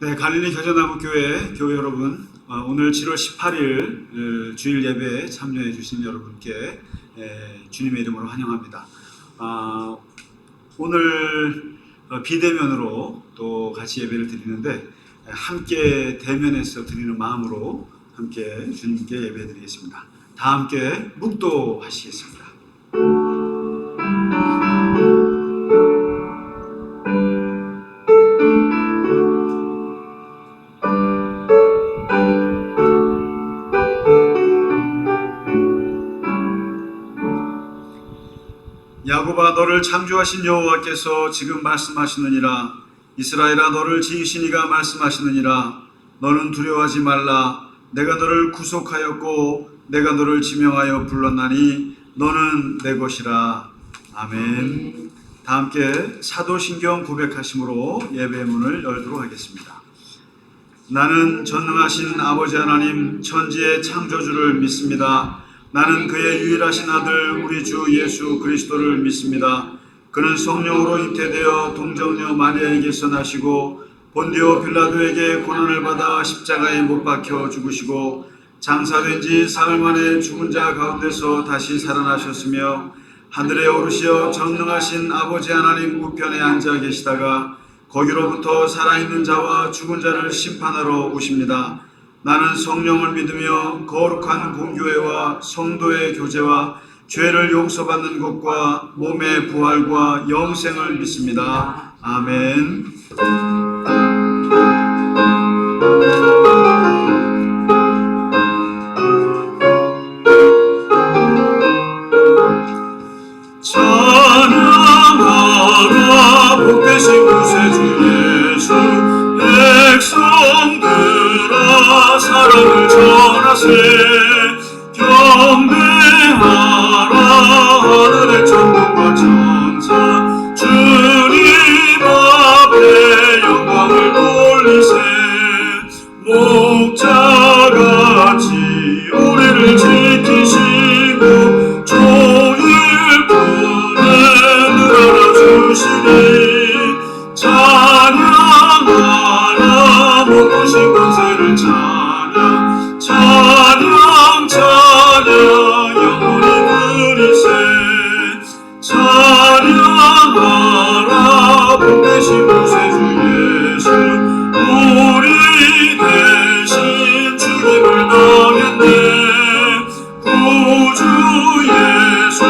네, 갈릴리 겨자나무 교회 여러분, 오늘 7월 18일 주일 예배에 참여해 주신 여러분께 주님의 이름으로 환영합니다. 오늘 비대면으로 또 같이 예배를 드리는데 함께 대면해서 드리는 마음으로 함께 주님께 예배 드리겠습니다. 다 함께 묵도하시겠습니다. 야곱아, 너를 창조하신 여호와께서 지금 말씀하시느니라. 이스라엘아, 너를 지으신 이가 말씀하시느니라. 너는 두려워하지 말라. 내가 너를 구속하였고 내가 너를 지명하여 불렀나니 너는 내 것이라. 아멘. 다 함께 사도신경 고백하심으로 예배의 문을 열도록 하겠습니다. 나는 전능하신 아버지 하나님 천지의 창조주를 믿습니다. 나는 그의 유일하신 아들 우리 주 예수 그리스도를 믿습니다. 그는 성령으로 잉태되어 동정녀 마리아에게서 나시고 본디오 빌라도에게 고난을 받아 십자가에 못 박혀 죽으시고 장사된 지 사흘 만에 죽은 자 가운데서 다시 살아나셨으며 하늘에 오르시어 전능하신 아버지 하나님 우편에 앉아 계시다가 거기로부터 살아있는 자와 죽은 자를 심판하러 오십니다. 나는 성령을 믿으며 거룩한 공교회와 성도의 교제와 죄를 용서받는 것과 몸의 부활과 영생을 믿습니다. 아멘. 찬양하라 복되신 구세주 예수 백성들아 사랑을 전하세 경배하라 하늘의 천군과 천사 주님 앞에 영광을 돌리세 목자같이 우리를 지키시고 종일 품에 늘 알아주시니 찬양하라 모든 권세를 찬양 찬양 찬양 영원히 드리세 찬양하라 복되신 구세주 예수 우리 대신 죽임을 당했네 구주 예수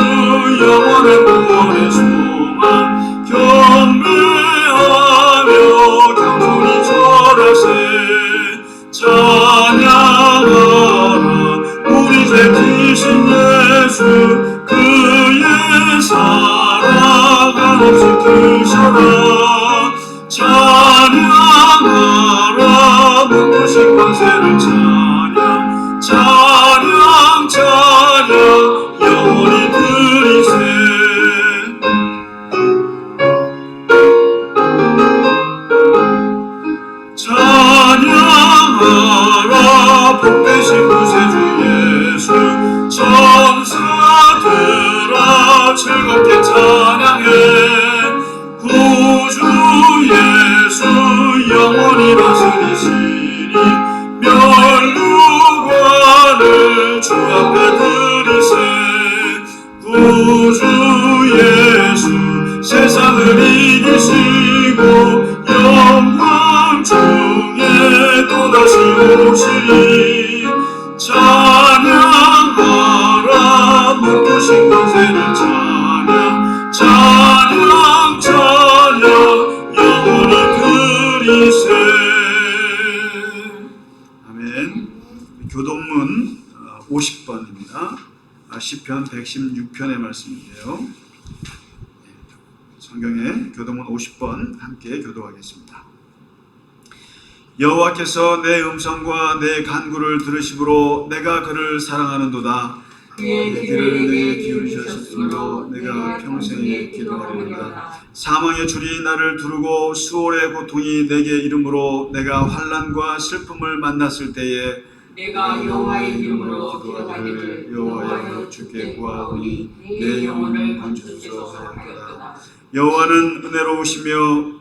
영원한 구원의 소망 경배하며 겸손히 절하세 찬양하라 우리 죄 지신 예수 그의 사랑 한없이 크셔라 찬양하라 눈부신 권세를 찬양 찬양 찬양 영원히 드리세 찬양하라 복되신 구세주 예수 천사들아 즐겁게 찬양해 구주 예수 영원히 다스리시니 면류관을 주 앞에 드리세 구주 예수 세상을 이기시고 영광 중에 또다시 오시리 찬양하라 눈부신 권세를 찬양 찬양 찬양 영원히 드리세 아멘. 교동문 50번입니다. 시편 116편의 말씀인데요. 성경에 교동문 50번 함께 교도하겠습니다. 여호와께서 내 음성과 내 간구를 들으심으로 내가 그를 사랑하는도다. 그의 귀를 내게 기울이셨으므로 내가 평생에 기도하리로다. 사망의 줄이 나를 두르고 수월의 고통이 내게 이름으로 내가 환난과 슬픔을 만났을 때에 내가 여호와의 이름으로 기도하기를 여호와여 주께 구하오니 내 영혼을 건져주소서 하였도다. 여호와는 은혜로우시며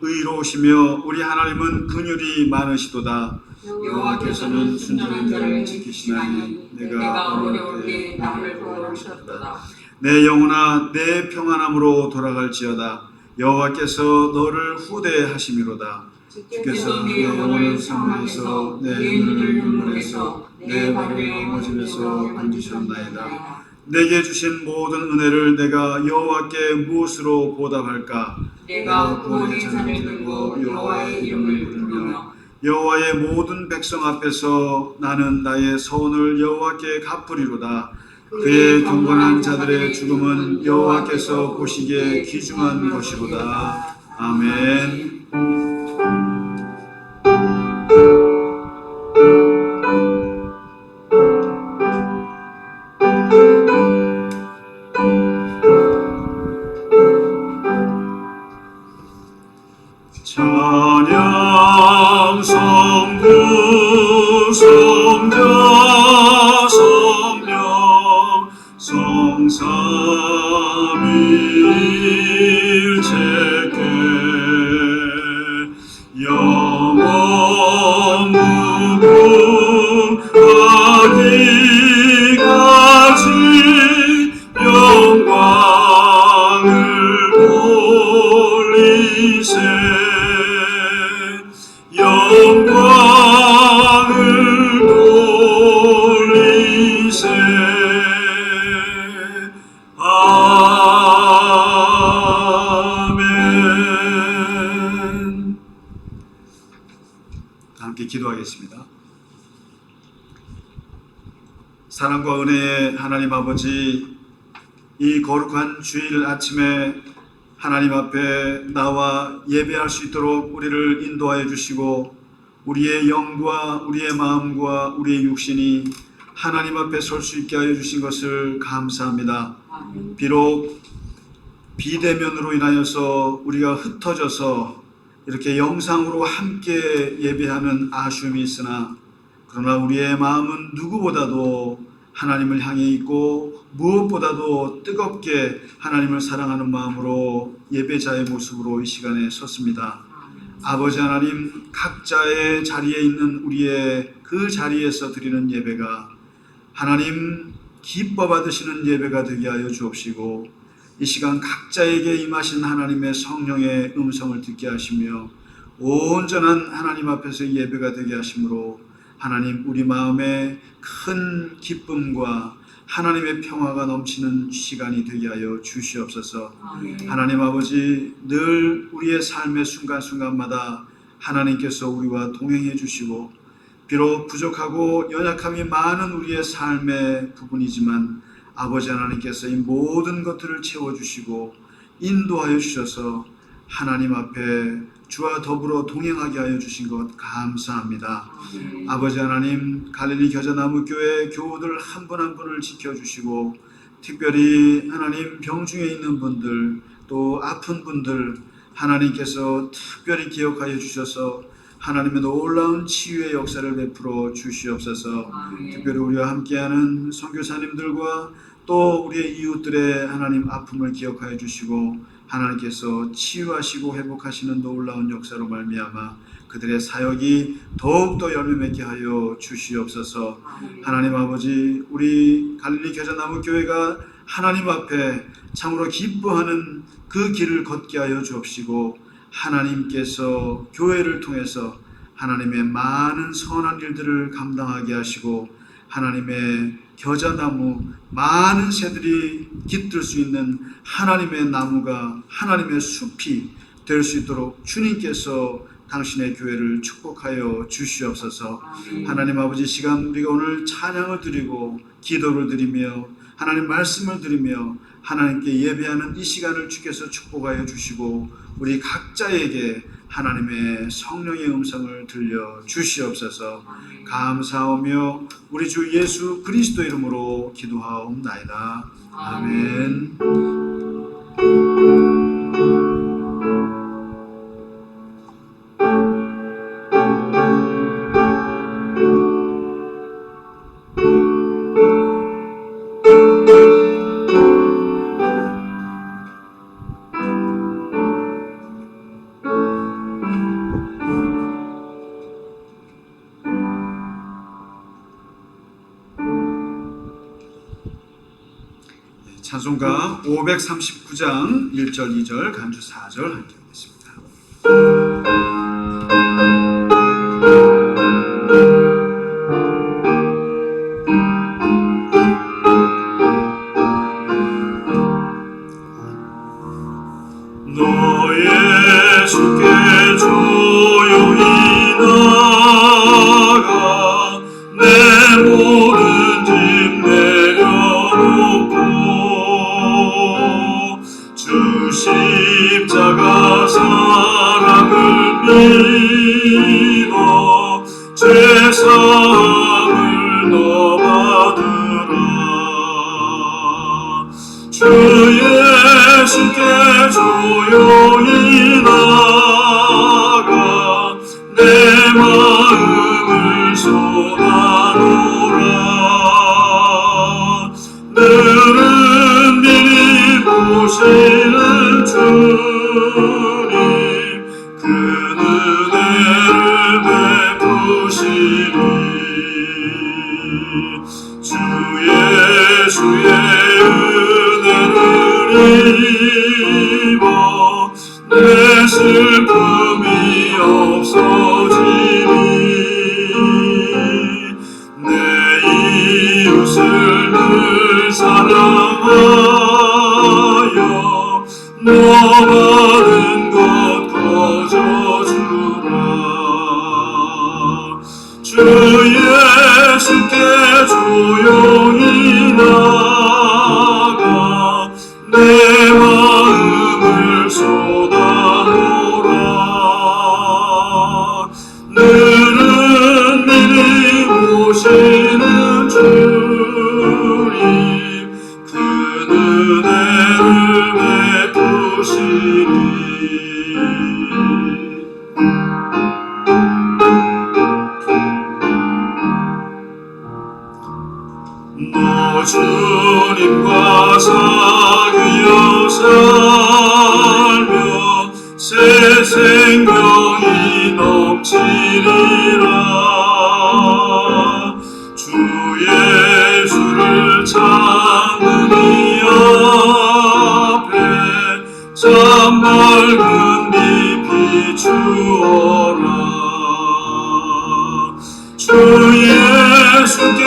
의로우시며 우리 하나님은 긍휼이 많으시도다. 여호와께서는 순전한 자를 지키시나니 내가 어려울 때 나를 도와주셨도다. 내 영혼아 내 평안함으로 돌아갈지어다. 여호와께서 너를 후대하심이로다. 주께서 내 영혼을 상하에서 내 눈을 눈물에서 내 발을 넘어짐에서 건지셨나이다. 내게 주신 모든 은혜를 내가 여호와께 무엇으로 보답할까? 내가 구원의 잔을 들고 여호와의 이름을 부르며 여호와의 모든 백성 앞에서 나는 나의 서원을 여호와께 갚으리로다. 그의 경건한 자들의 죽음은 여호와께서 보시기에 귀중한 것이로다. 아멘. 찬양 성부 성자 성령 성삼일체께 영원 무궁하기까지 영광을 돌리세 영광을 돌리세 아멘. 함께 기도하겠습니다. 사랑과 은혜의 하나님 아버지, 이 거룩한 주일 아침에 하나님 앞에 나와 예배할 수 있도록 우리를 인도하여 주시고 우리의 영과 우리의 마음과 우리의 육신이 하나님 앞에 설 수 있게 하여 주신 것을 감사합니다. 비록 비대면으로 인하여서 우리가 흩어져서 이렇게 영상으로 함께 예배하는 아쉬움이 있으나 그러나 우리의 마음은 누구보다도 하나님을 향해 있고 무엇보다도 뜨겁게 하나님을 사랑하는 마음으로 예배자의 모습으로 이 시간에 섰습니다. 아버지 하나님, 각자의 자리에 있는 우리의 그 자리에서 드리는 예배가 하나님 기뻐 받으시는 예배가 되게 하여 주옵시고 이 시간 각자에게 임하신 하나님의 성령의 음성을 듣게 하시며 온전한 하나님 앞에서 예배가 되게 하시므로 하나님 우리 마음에 큰 기쁨과 하나님의 평화가 넘치는 시간이 되게 하여 주시옵소서. 하나님 아버지, 늘 우리의 삶의 순간순간마다 하나님께서 우리와 동행해 주시고 비록 부족하고 연약함이 많은 우리의 삶의 부분이지만 아버지 하나님께서 이 모든 것들을 채워주시고 인도하여 주셔서 하나님 앞에 주와 더불어 동행하게 하여 주신 것 감사합니다. 아버지 하나님, 갈릴리 겨자나무교회 교우들 한 분 한 분을 지켜주시고 특별히 하나님 병중에 있는 분들 또 아픈 분들 하나님께서 특별히 기억하여 주셔서 하나님의 놀라운 치유의 역사를 베풀어 주시옵소서. 특별히 우리와 함께하는 선교사님들과 또 우리의 이웃들의 하나님 아픔을 기억하여 주시고 하나님께서 치유하시고 회복하시는 놀라운 역사로 말미암아 그들의 사역이 더욱더 열매 맺게 하여 주시옵소서. 하나님 아버지, 우리 갈릴리 겨자나무교회가 하나님 앞에 참으로 기뻐하는 그 길을 걷게 하여 주옵시고 하나님께서 교회를 통해서 하나님의 많은 선한 일들을 감당하게 하시고 하나님의 겨자나무 많은 새들이 깃들 수 있는 하나님의 나무가 하나님의 숲이 될 수 있도록 주님께서 당신의 교회를 축복하여 주시옵소서. 하나님 아버지, 시간 우리가 오늘 찬양을 드리고 기도를 드리며 하나님 말씀을 드리며 하나님께 예배하는 이 시간을 주께서 축복하여 주시고 우리 각자에게 하나님의 성령의 음성을 들려 주시옵소서. 감사하며 우리 주 예수 그리스도 이름으로 기도하옵나이다. 아멘. 찬송가 539장 1절 2절 간주 4절 함께 하겠습니다. 예수께 조용히 나가 내 모든 짐 내려놓고 주 십자가 사랑을 믿어 죄사함을 너 받으라. 주 예수께 조용히 나가 내 마음을 쏟아놓으라. 너는 미리 보시는 주님 그 은혜를 베푸시리. 주 예수의 은혜를 입어 내 슬픔이 없어지니 내 이웃을 늘 사랑하여 너 받은 것 거저주라. 주 예수께 조용히 나가 내 마음을 쏟아놓으라. 너는 미리 보시는 주님 그 은혜를 베푸시니. 너 주님과 사귀어 살며 새 생명이 넘치리라. 주 예수를 참으니 앞에 참 밝은 빛 비추어라. 주 예수께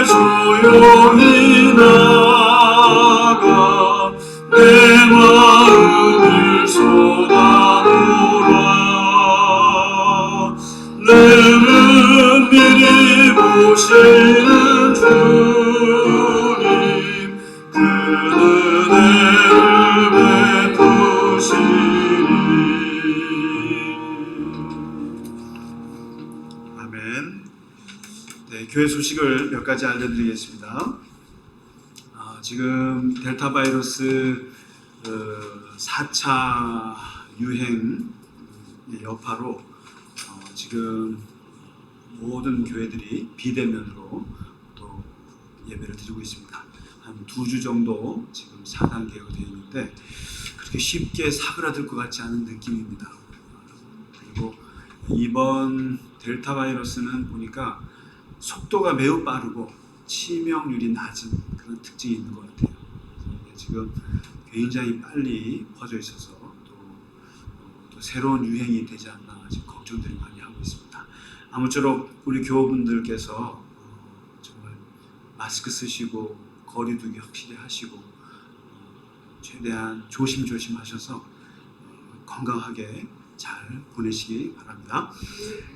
조용히 나가 내 마음을 쏟아놓으라. 너는 미리 보시는 주님 그 은혜를 베푸시리. 아멘. 네, 교회 소식을 몇 가지 알려드리겠습니다. 지금 델타 바이러스 4차 유행 여파로 지금 모든 교회들이 비대면으로 또 예배를 드리고 있습니다. 한 2주 정도 지금 4단계로 되어 있는데 그렇게 쉽게 사그라들 것 같지 않은 느낌입니다. 그리고 이번 델타 바이러스는 보니까 속도가 매우 빠르고 치명률이 낮은 그런 특징이 있는 것 같아요. 지금 굉장히 빨리 퍼져 있어서 또 새로운 유행이 되지 않나 지금 걱정들을 많이 하고 있습니다. 아무쪼록 우리 교우분들께서 정말 마스크 쓰시고 거리두기 확실히 하시고 최대한 조심조심 하셔서 건강하게 잘 보내시기 바랍니다.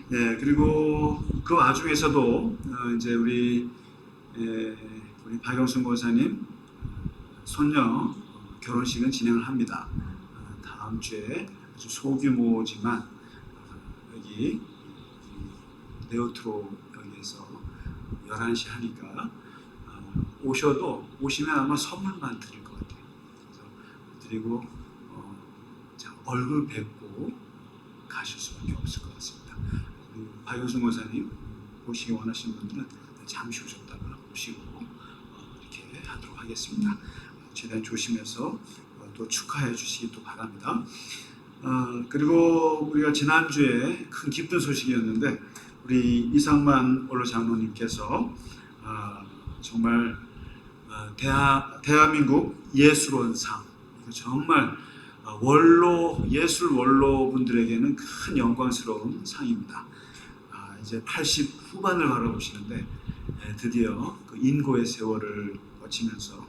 네, 그리고 그 와중에서도 이제 우리 박영순 권사님 손녀 결혼식은 진행을 합니다. 다음 주에 아주 소규모지만 여기 네오트로 여기에서 11시 하니까 오시면 아마 선물만 드릴 것 같아요. 그래서 드리고 얼굴 뵙고 가실 수밖에 없을 것 같습니다. 박영순 권사님 보시기 원하시는 분들은 잠시 오셨다가 오시고 이렇게 하도록 하겠습니다. 최대한 조심해서 또 축하해 주시기 또 바랍니다. 그리고 우리가 지난주에 큰 기쁜 소식이었는데 우리 이상만 원로 장로님께서 정말 대한민국 예술원상, 정말 예술 원로 분들에게는 큰 영광스러운 상입니다. 이제 80 후반을 바라보시는데 드디어 그 인고의 세월을 거치면서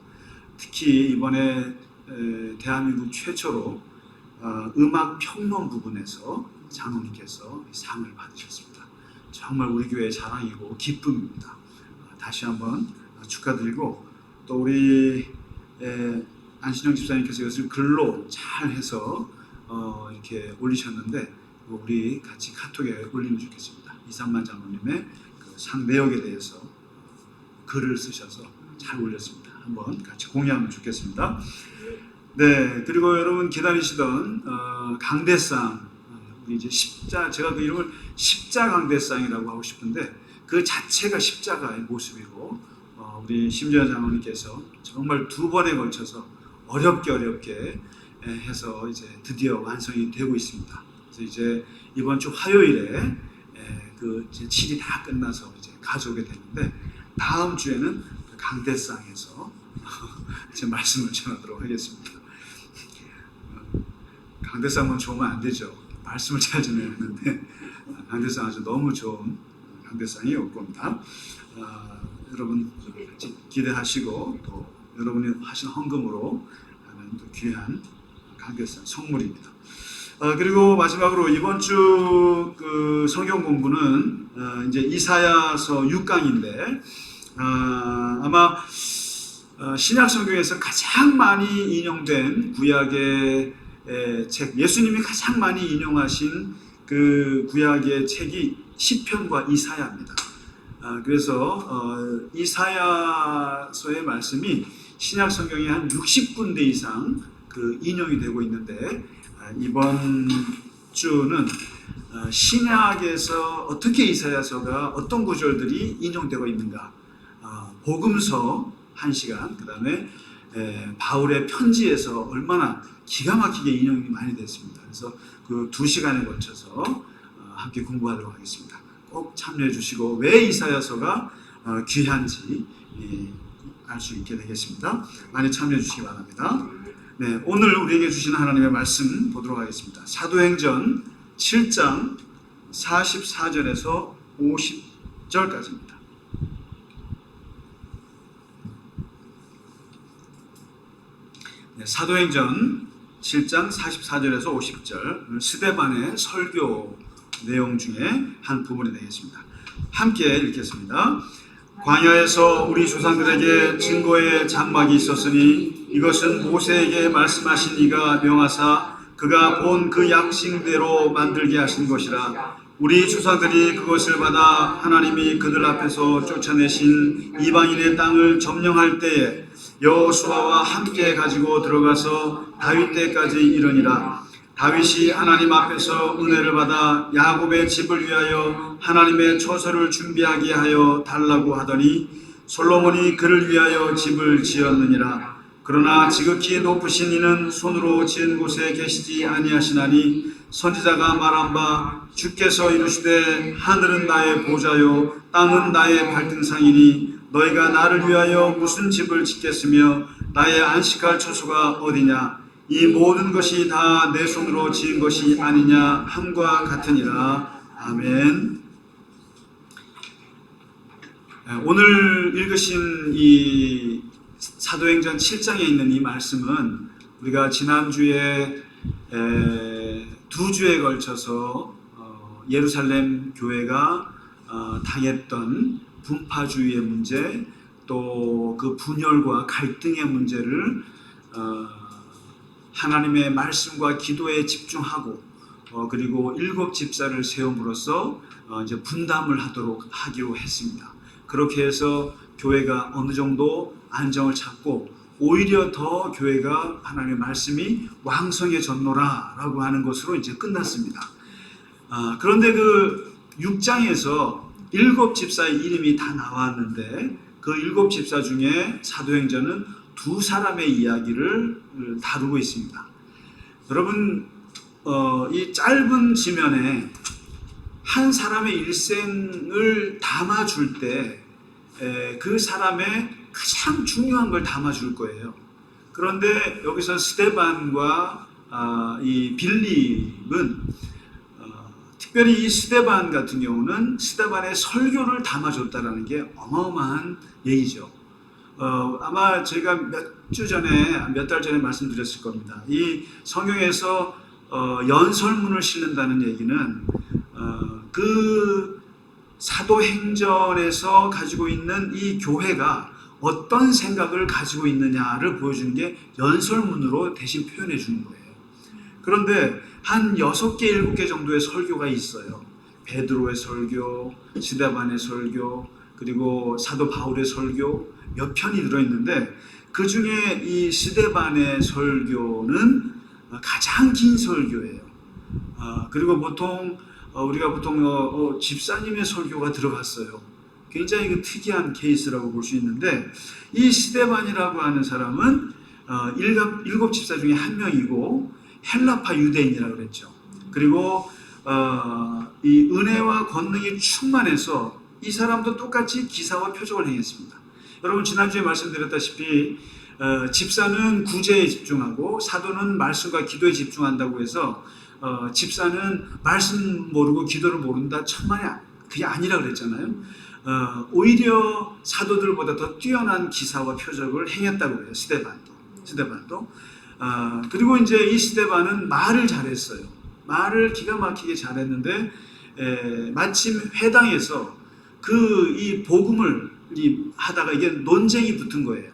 특히 이번에 대한민국 최초로 음악 평론 부분에서 장로님께서 상을 받으셨습니다. 정말 우리 교회의 자랑이고 기쁨입니다. 다시 한번 축하드리고, 또 우리 안신영 집사님께서 이것을 글로 잘 해서 이렇게 올리셨는데, 우리 같이 카톡에 올리면 좋겠습니다. 이상만 장로님의 그 상 내역에 대해서 글을 쓰셔서 잘 올렸습니다. 한번 같이 공유하면 좋겠습니다. 네, 그리고 여러분 기다리시던 강대상, 우리 이제 제가 그 이름을 십자강대상이라고 하고 싶은데 그 자체가 십자가의 모습이고, 우리 심재현 장로님께서 정말 2번에 걸쳐서 어렵게 해서 이제 드디어 완성이 되고 있습니다. 그래서 이제 이번 주 화요일에 그 칠이 다 끝나서 이제 가져오게 되는데, 다음 주에는 강대상에서 제 말씀을 전하도록 하겠습니다. 강대상만 좋으면 안 되죠. 말씀을 잘 전해야 하는데 강대상 아주 너무 좋은 강대상이 올 겁니다. 여러분 기대하시고, 또 여러분이 하신 헌금으로 하는 또 귀한 강대상 선물입니다. 그리고 마지막으로 이번 주 그 성경 공부는 이제 이사야서 6강인데, 아마 신약 성경에서 가장 많이 인용된 구약의 책, 예수님이 가장 많이 인용하신 그 구약의 책이 시편과 이사야입니다. 그래서 이사야서의 말씀이 신약 성경에 한 60군데 이상 그 인용이 되고 있는데, 이번 주는 신약에서 어떻게 이사야서가 어떤 구절들이 인용되고 있는가, 복음서 1시간, 그 다음에 바울의 편지에서 얼마나 기가 막히게 인용이 많이 됐습니다. 그래서 그 2시간에 걸쳐서 함께 공부하도록 하겠습니다. 꼭 참여해 주시고, 왜 이사야서가 귀한지 알 수 있게 되겠습니다. 많이 참여해 주시기 바랍니다. 네, 오늘 우리에게 주신 하나님의 말씀 보도록 하겠습니다. 사도행전 7장 44절에서 50절까지입니다. 네, 사도행전 7장 44절에서 50절, 스데반의 설교 내용 중에 한 부분이 되겠습니다. 함께 읽겠습니다. 광야에서 우리 조상들에게 증거의 장막이 있었으니 이것은 모세에게 말씀하신 이가 명하사 그가 본 그 약식대로 만들게 하신 것이라. 우리 조상들이 그것을 받아 하나님이 그들 앞에서 쫓아내신 이방인의 땅을 점령할 때에 여호수아와 함께 가지고 들어가서 다윗 때까지 이르니라. 다윗이 하나님 앞에서 은혜를 받아 야곱의 집을 위하여 하나님의 처소를 준비하게 하여 달라고 하더니 솔로몬이 그를 위하여 집을 지었느니라. 그러나 지극히 높으신 이는 손으로 지은 곳에 계시지 아니하시나니 선지자가 말한 바 주께서 이르시되 하늘은 나의 보좌요 땅은 나의 발등상이니 너희가 나를 위하여 무슨 집을 짓겠으며 나의 안식할 처소가 어디냐. 이 모든 것이 다 내 손으로 지은 것이 아니냐 함과 같으니라. 아멘. 오늘 읽으신 이 사도행전 7장에 있는 이 말씀은 우리가 지난주에 2주에 걸쳐서 예루살렘 교회가 당했던 분파주의의 문제, 또 그 분열과 갈등의 문제를 하나님의 말씀과 기도에 집중하고, 그리고 7 집사를 세움으로써 이제 분담을 하기로 했습니다. 그렇게 해서 교회가 어느 정도 안정을 찾고, 오히려 더 교회가 하나님의 말씀이 왕성해졌노라라고 하는 것으로 이제 끝났습니다. 그런데 그 6장에서 7 집사의 이름이 다 나왔는데, 그 7 집사 중에 사도행전은 2 사람의 이야기를 다루고 있습니다. 여러분, 이 짧은 지면에 한 사람의 일생을 담아줄 때 그 사람의 가장 중요한 걸 담아줄 거예요. 그런데 여기서 스데반과 이 빌립은 특별히 이 스데반 같은 경우는 스데반의 설교를 담아줬다라는 게 어마어마한 얘기죠. 아마 제가 몇 달 전에 말씀드렸을 겁니다. 이 성경에서 연설문을 싣는다는 얘기는 그 사도행전에서 가지고 있는 이 교회가 어떤 생각을 가지고 있느냐를 보여주는 게 연설문으로 대신 표현해 주는 거예요. 그런데 한 6개, 7개 정도의 설교가 있어요. 베드로의 설교, 스데반의 설교, 그리고 사도 바울의 설교 몇 편이 들어있는데 그 중에 이 스데반의 설교는 가장 긴 설교예요. 그리고 우리가 보통 집사님의 설교가 들어갔어요. 굉장히 그 특이한 케이스라고 볼 수 있는데 이 스데반이라고 하는 사람은 7 집사 중에 한 명이고 헬라파 유대인이라고 그랬죠. 그리고 이 은혜와 권능이 충만해서 이 사람도 똑같이 기사와 표적을 행했습니다. 여러분 지난주에 말씀드렸다시피 집사는 구제에 집중하고 사도는 말씀과 기도에 집중한다고 해서 집사는 말씀 모르고 기도를 모른다 천만에 그게 아니라 그랬잖아요. 오히려 사도들보다 더 뛰어난 기사와 표적을 행했다고 해요. 스데반도. 그리고 이제 이 스데반은 말을 잘했어요. 말을 기가 막히게 잘했는데 마침 회당에서 이 복음을 하다가 이게 논쟁이 붙은 거예요.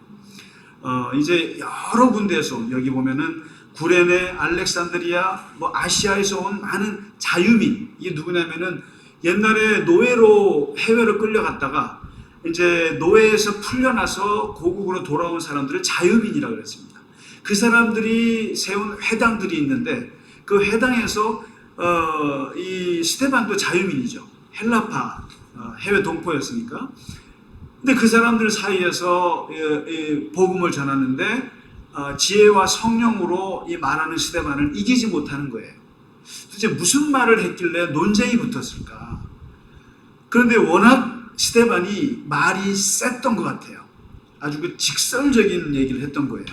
이제 여러 군데에서 여기 보면은 구레네, 알렉산드리아, 아시아에서 온 많은 자유민, 이게 누구냐면은 옛날에 노예로 해외로 끌려갔다가 이제 노예에서 풀려나서 고국으로 돌아온 사람들을 자유민이라고 그랬습니다. 그 사람들이 세운 회당들이 있는데 그 회당에서 이 스데반도 자유민이죠. 헬라파 해외 동포였으니까. 근데 그 사람들 사이에서 복음을 전하는데 지혜와 성령으로 이 말하는 스데반을 이기지 못하는 거예요. 도대체 무슨 말을 했길래 논쟁이 붙었을까? 그런데 워낙 스데반이 말이 셌던 것 같아요. 아주 그 직설적인 얘기를 했던 거예요.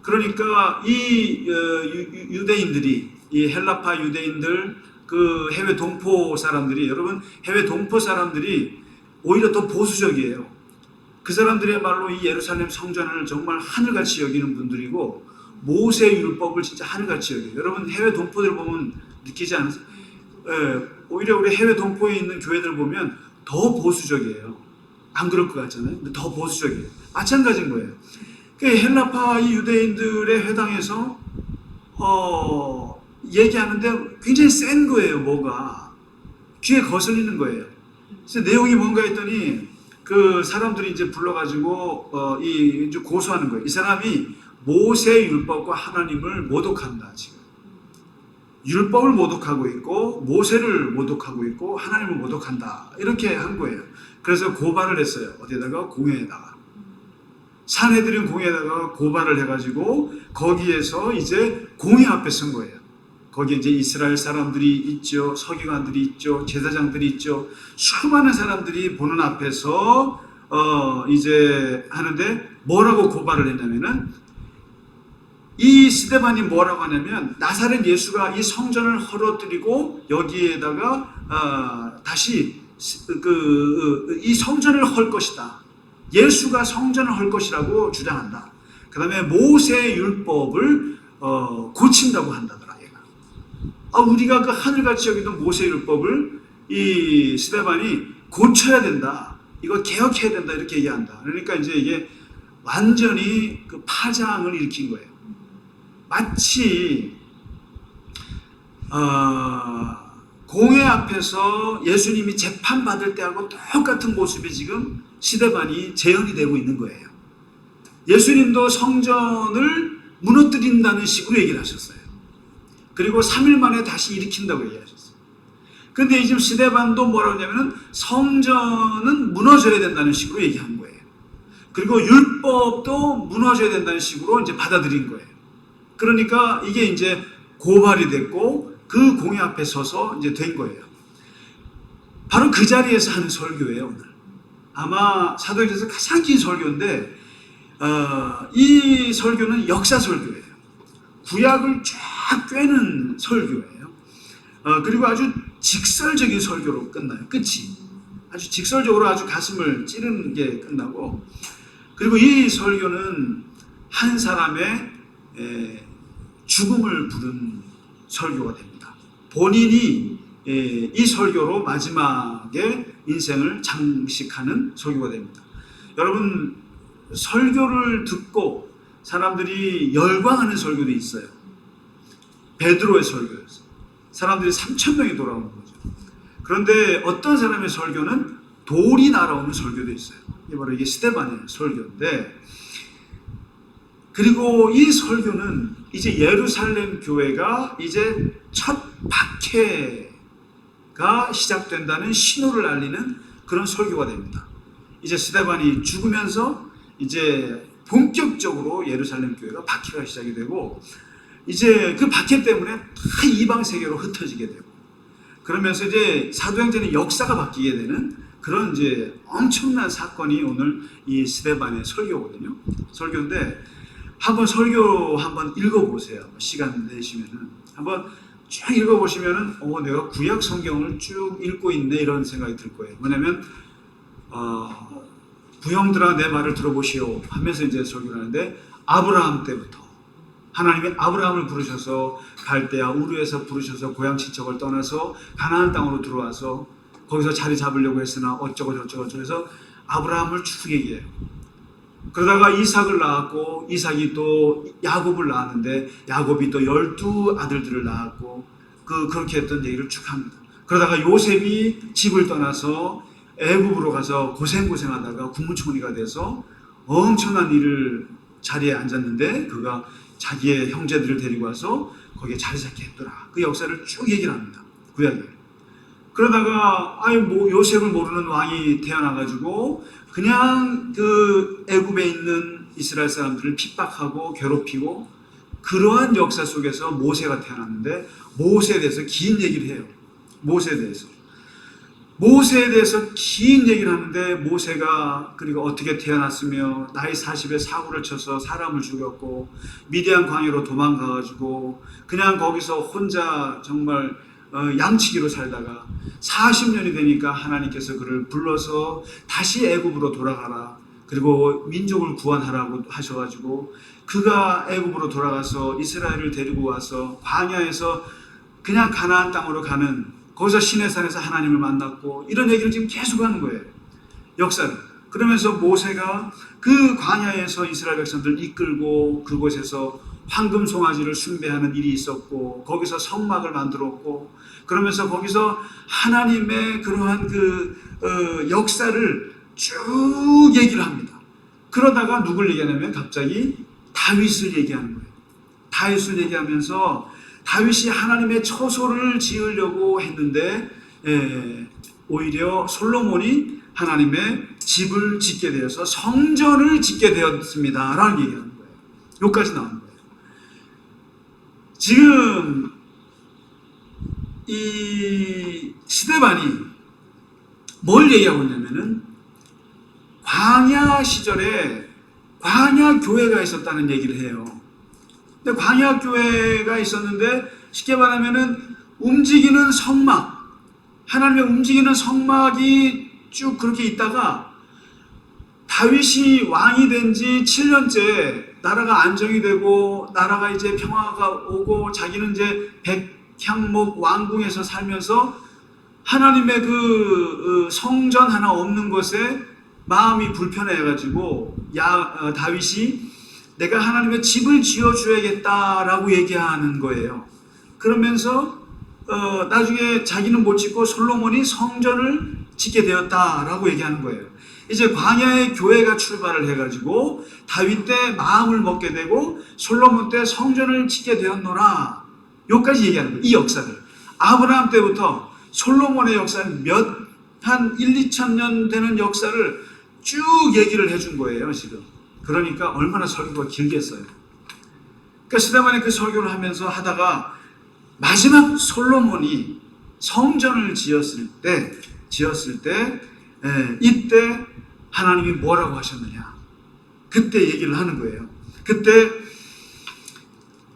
그러니까 이 유대인들이, 이 헬라파 유대인들, 그 해외 동포 사람들이, 여러분 해외 동포 사람들이 오히려 더 보수적이에요. 그 사람들이야말로 이 예루살렘 성전을 정말 하늘같이 여기는 분들이고 모세 율법을 진짜 하늘같이 여겨요. 여러분 해외 동포들 보면 느끼지 않으세요? 오히려 우리 해외 동포에 있는 교회들 보면 더 보수적이에요. 안 그럴 것 같잖아요. 근데 더 보수적이에요. 마찬가지인 거예요. 헬라파 이 유대인들의 회당에서 얘기하는데 굉장히 센 거예요. 뭐가 귀에 거슬리는 거예요. 그래서 내용이 뭔가 했더니 그 사람들이 이제 불러가지고 이제 고소하는 거예요. 이 사람이 모세 율법과 하나님을 모독한다. 지금 율법을 모독하고 있고 모세를 모독하고 있고 하나님을 모독한다. 이렇게 한 거예요. 그래서 고발을 했어요. 어디에다가? 공회에다가. 산헤드린 공회에다가 고발을 해가지고 거기에서 이제 공회 앞에 선 거예요. 거기에 이제 이스라엘 사람들이 있죠. 서기관들이 있죠. 제사장들이 있죠. 수많은 사람들이 보는 앞에서 이제 하는데 뭐라고 고발을 했냐면은 이 스데반이 뭐라고 하냐면 나사렛 예수가 이 성전을 헐어뜨리고 여기에다가 다시 이 성전을 헐 것이다. 예수가 성전을 헐 것이라고 주장한다. 그 다음에 모세 율법을 고친다고 한다더라. 우리가 그 하늘같이 여기던 모세 율법을 이 스데반이 고쳐야 된다. 이거 개혁해야 된다. 이렇게 얘기한다. 그러니까 이제 이게 완전히 그 파장을 일으킨 거예요. 마치 공회 앞에서 예수님이 재판받을 때하고 똑같은 모습이 지금 스데반이 재현이 되고 있는 거예요. 예수님도 성전을 무너뜨린다는 식으로 얘기를 하셨어요. 그리고 3일 만에 다시 일으킨다고 얘기하셨어요. 근데 지금 스데반도 뭐라고 하냐면은 성전은 무너져야 된다는 식으로 얘기한 거예요. 그리고 율법도 무너져야 된다는 식으로 이제 받아들인 거예요. 그러니까 이게 이제 고발이 됐고 그 공회 앞에 서서 이제 된 거예요. 바로 그 자리에서 하는 설교예요, 오늘. 아마 사도행전에서 가장 긴 설교인데 이 설교는 역사 설교예요. 구약을 쫙 꿰는 설교예요. 그리고 아주 직설적인 설교로 끝나요. 끝이 아주 직설적으로 아주 가슴을 찌르는 게 끝나고, 그리고 이 설교는 한 사람의 죽음을 부른 설교가 됩니다. 본인이 이 설교로 마지막에 인생을 장식하는 설교가 됩니다. 여러분, 설교를 듣고 사람들이 열광하는 설교도 있어요. 베드로의 설교였어요. 사람들이 3,000명이 돌아오는 거죠. 그런데 어떤 사람의 설교는 돌이 날아오는 설교도 있어요. 이게 스데반의 설교인데, 그리고 이 설교는 이제 예루살렘 교회가 이제 첫 박해가 시작된다는 신호를 알리는 그런 설교가 됩니다. 이제 스데반이 죽으면서 이제 본격적으로 예루살렘 교회가 박해가 시작이 되고, 이제 그 박해 때문에 다 이방 세계로 흩어지게 되고, 그러면서 이제 사도행전의 역사가 바뀌게 되는 그런 이제 엄청난 사건이 오늘 이 스데반의 설교거든요. 설교인데 한번 설교 한번 읽어보세요. 시간 내시면은 한번 쭉 읽어보시면은 내가 구약 성경을 쭉 읽고 있네 이런 생각이 들 거예요. 뭐냐면 부형들아 내 말을 들어보시오 하면서 이제 설교를 하는데, 아브라함 때부터 하나님이 아브라함을 부르셔서 갈대아 우르에서 부르셔서 고향 친척을 떠나서 가나안 땅으로 들어와서 거기서 자리 잡으려고 했으나 어쩌고 저쩌고 해서 아브라함을 쭉 얘기해요. 그러다가 이삭을 낳았고, 이삭이 또 야곱을 낳았는데 야곱이 또 12아들들을 낳았고, 그렇게 했던 얘기를 쭉 합니다. 그러다가 요셉이 집을 떠나서 애굽으로 가서 고생하다가 국무총리가 돼서 엄청난 일을 자리에 앉았는데, 그가 자기의 형제들을 데리고 와서 거기에 자리 잡게 했더라. 그 역사를 쭉 얘기를 합니다. 구약에. 그러다가 요셉을 모르는 왕이 태어나가지고 그냥 그 애굽에 있는 이스라엘 사람들을 핍박하고 괴롭히고, 그러한 역사 속에서 모세가 태어났는데, 모세에 대해서 긴 얘기를 해요. 모세에 대해서 긴 얘기를 하는데, 모세가 그리고 어떻게 태어났으며 나이 40에 사고를 쳐서 사람을 죽였고 미디안 광야로 도망가가지고 그냥 거기서 혼자 정말 양치기로 살다가 40년이 되니까 하나님께서 그를 불러서 다시 애굽으로 돌아가라, 그리고 민족을 구원하라고 하셔가지고 그가 애굽으로 돌아가서 이스라엘을 데리고 와서 광야에서 그냥 가나안 땅으로 가는, 거기서 시내산에서 하나님을 만났고, 이런 얘기를 지금 계속 하는 거예요. 역사를. 그러면서 모세가 그 광야에서 이스라엘 백성들을 이끌고 그곳에서 황금 송아지를 숭배하는 일이 있었고, 거기서 성막을 만들었고, 그러면서 거기서 하나님의 그러한 역사를 쭉 얘기를 합니다. 그러다가 누굴 얘기하냐면 갑자기 다윗을 얘기하는 거예요. 다윗을 얘기하면서 다윗이 하나님의 처소를 지으려고 했는데 오히려 솔로몬이 하나님의 집을 짓게 되어서 성전을 짓게 되었습니다 라는 얘기하는 거예요. 여기까지 나오는 거예요. 지금 이 스데반이 뭘 얘기하고 있냐면은 광야 시절에 광야 교회가 있었다는 얘기를 해요. 근데 광야 교회가 있었는데 쉽게 말하면은 움직이는 성막, 하나님의 움직이는 성막이 쭉 그렇게 있다가 다윗이 왕이 된 지 7년째 나라가 안정이 되고 나라가 이제 평화가 오고 자기는 이제 백향목 왕궁에서 살면서 하나님의 그 성전 하나 없는 것에 마음이 불편해가지고 다윗이 내가 하나님의 집을 지어줘야겠다라고 얘기하는 거예요. 그러면서 나중에 자기는 못 짓고 솔로몬이 성전을 짓게 되었다라고 얘기하는 거예요. 이제 광야의 교회가 출발을 해가지고 다윗 때 마음을 먹게 되고 솔로몬 때 성전을 짓게 되었노라. 여기까지 얘기하는 거예요. 이 역사를. 아브라함 때부터 솔로몬의 역사는 한 1-2천 되는 역사를 쭉 얘기를 해준 거예요, 지금. 그러니까 얼마나 설교가 길겠어요. 그러니까 스데반이 그 설교를 하면서 하다가 마지막 솔로몬이 성전을 지었을 때 이때 하나님이 뭐라고 하셨느냐. 그때 얘기를 하는 거예요. 그때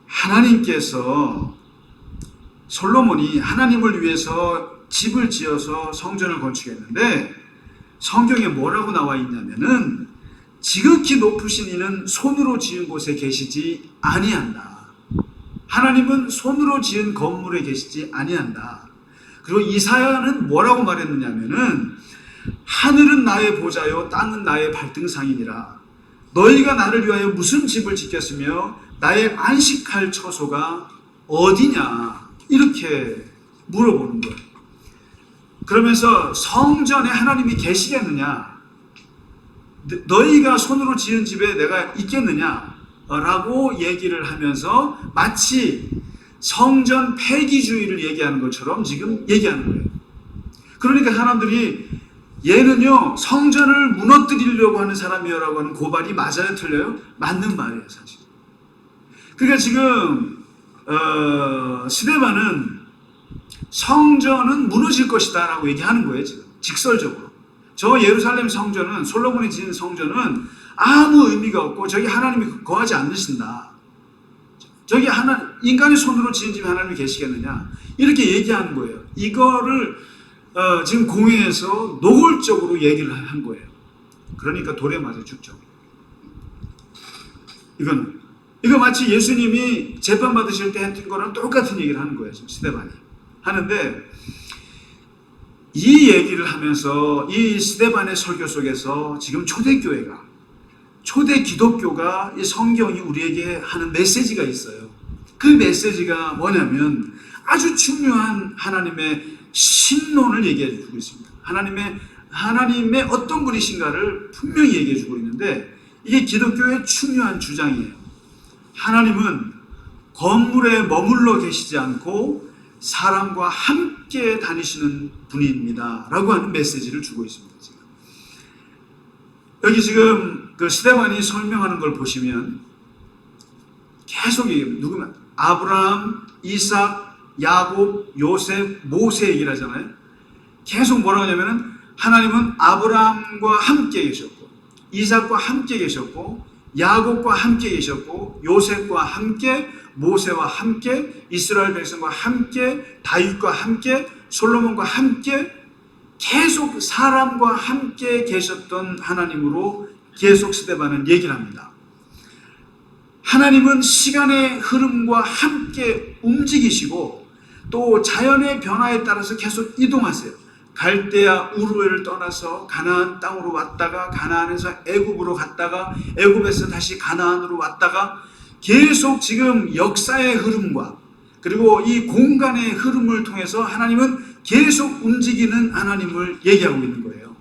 하나님께서 솔로몬이 하나님을 위해서 집을 지어서 성전을 건축했는데 성경에 뭐라고 나와 있냐면은 지극히 높으신 이는 손으로 지은 곳에 계시지 아니한다. 하나님은 손으로 지은 건물에 계시지 아니한다. 그리고 이사야는 뭐라고 말했느냐면은 하늘은 나의 보좌요 땅은 나의 발등상이니라. 너희가 나를 위하여 무슨 집을 짓겠으며 나의 안식할 처소가 어디냐 이렇게 물어보는 거예요. 그러면서 성전에 하나님이 계시겠느냐, 너희가 손으로 지은 집에 내가 있겠느냐 라고 얘기를 하면서 마치 성전 폐기주의를 얘기하는 것처럼 지금 얘기하는 거예요. 그러니까 사람들이 얘는요 성전을 무너뜨리려고 하는 사람이라고 하는 고발이 맞아요 틀려요? 맞는 말이에요 사실. 그러니까 지금 스데반은 성전은 무너질 것이다 라고 얘기하는 거예요 지금 직설적으로. 저 예루살렘 성전은, 솔로몬이 지은 성전은 아무 의미가 없고 저기 하나님이 거하지 않으신다. 저기 인간의 손으로 지은 집에 하나님이 계시겠느냐 이렇게 얘기하는 거예요. 이거를 지금 공회에서 노골적으로 얘기를 한 거예요. 그러니까 돌에 맞아 죽죠. 이거 마치 예수님이 재판 받으실 때 했던 거랑 똑같은 얘기를 하는 거예요. 지금 스데반이 하는데, 이 얘기를 하면서 이 스데반의 설교 속에서 지금 초대 기독교가 이 성경이 우리에게 하는 메시지가 있어요. 그 메시지가 뭐냐면 아주 중요한 하나님의 신론을 얘기해 주고 있습니다. 하나님의 어떤 분이신가를 분명히 얘기해 주고 있는데, 이게 기독교의 중요한 주장이에요. 하나님은 건물에 머물러 계시지 않고 사람과 함께 다니시는 분입니다 라고 하는 메시지를 주고 있습니다. 지금. 여기 지금 그 스데반이 설명하는 걸 보시면 계속 누구면 아브라함, 이삭, 야곱, 요셉, 모세 얘기를 하잖아요. 계속 뭐라고 하냐면은 하나님은 아브라함과 함께 계셨고 이삭과 함께 계셨고 야곱과 함께 계셨고 요셉과 함께, 모세와 함께, 이스라엘 백성과 함께, 다윗과 함께, 솔로몬과 함께 계속 사람과 함께 계셨던 하나님으로 계속 스데반은 얘기를 합니다. 하나님은 시간의 흐름과 함께 움직이시고 또 자연의 변화에 따라서 계속 이동하세요. 갈대아 우르엘을 떠나서 가나안 땅으로 왔다가 가나안에서 애굽으로 갔다가 애굽에서 다시 가나안으로 왔다가 계속 지금 역사의 흐름과 그리고 이 공간의 흐름을 통해서 하나님은 계속 움직이는 하나님을 얘기하고 있는 거예요.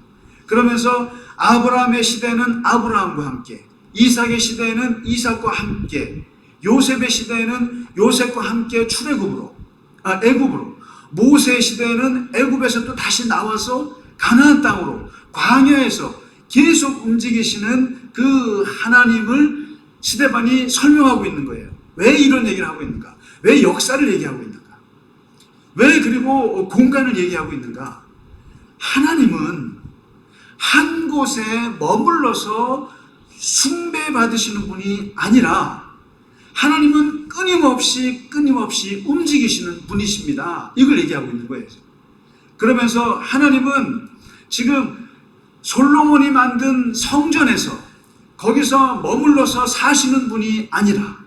그러면서 아브라함의 시대는 아브라함과 함께, 이삭의 시대에는 이삭과 함께, 요셉의 시대에는 요셉과 함께 애굽으로, 모세의 시대에는 애굽에서 또 다시 나와서 가나안 땅으로 광야에서 계속 움직이시는 그 하나님을 스데반이 설명하고 있는 거예요. 왜 이런 얘기를 하고 있는가? 왜 역사를 얘기하고 있는가? 왜 그리고 공간을 얘기하고 있는가? 하나님은 한 곳에 머물러서 숭배받으시는 분이 아니라 하나님은 끊임없이 움직이시는 분이십니다. 이걸 얘기하고 있는 거예요. 그러면서 하나님은 지금 솔로몬이 만든 성전에서 거기서 머물러서 사시는 분이 아니라,